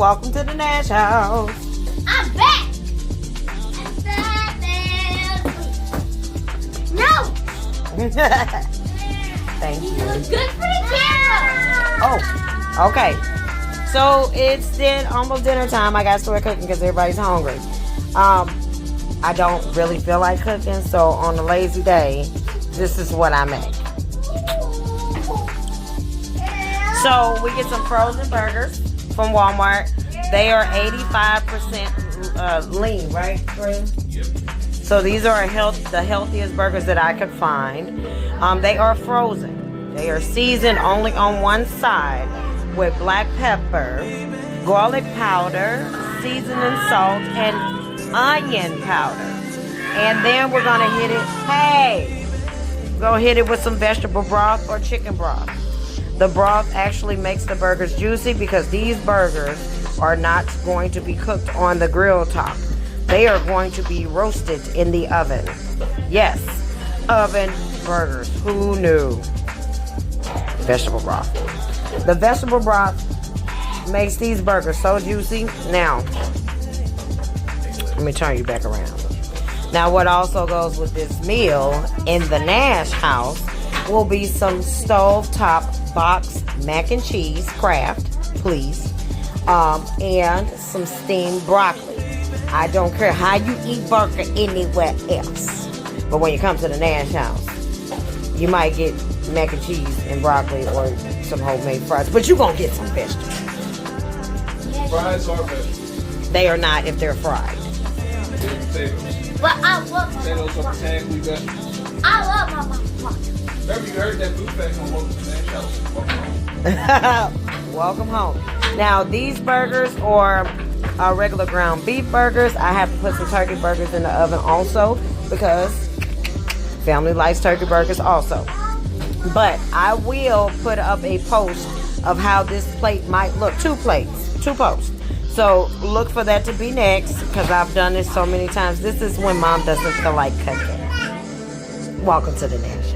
Welcome to the Nash house. I'm back. No. Thank you. Good for the camera. Oh, okay. So it's almost dinner time. I got to start cooking because everybody's hungry. I don't really feel like cooking, so on a lazy day, this is what I make. So we get some frozen burgers from Walmart. They are 85% lean, right, Green? Yep. So these are the healthiest burgers that I could find. They are frozen. They are seasoned only on one side with black pepper, garlic powder, seasoning salt, and onion powder. And then we're gonna hit it with some vegetable broth or chicken broth. The broth actually makes the burgers juicy because these burgers are not going to be cooked on the grill top. They are going to be roasted in the oven. Yes, oven burgers. Who knew? Vegetable broth. The vegetable broth makes these burgers so juicy. Now, let me turn you back around. Now, what also goes with this meal in the Nash house will be some stovetop box mac and cheese, Kraft, please, and some steamed broccoli. I don't care how you eat burger anywhere else, but when you come to the Nash house, you might get mac and cheese and broccoli or some homemade fries, but you're going to get some vegetables. Fries are vegetables. They are not if they're fried. They're potatoes. But I love my Potatoes are technically vegetables. I love my mama. Remember, you heard that food fact on Welcome to the Nash house. Welcome home. Welcome home. Now, these burgers are regular ground beef burgers. I have to put some turkey burgers in the oven also because family likes turkey burgers also. But I will put up a post of how this plate might look. 2 posts. So look for that to be next because I've done this so many times. This is when mom doesn't feel like cooking. Welcome to the Nash.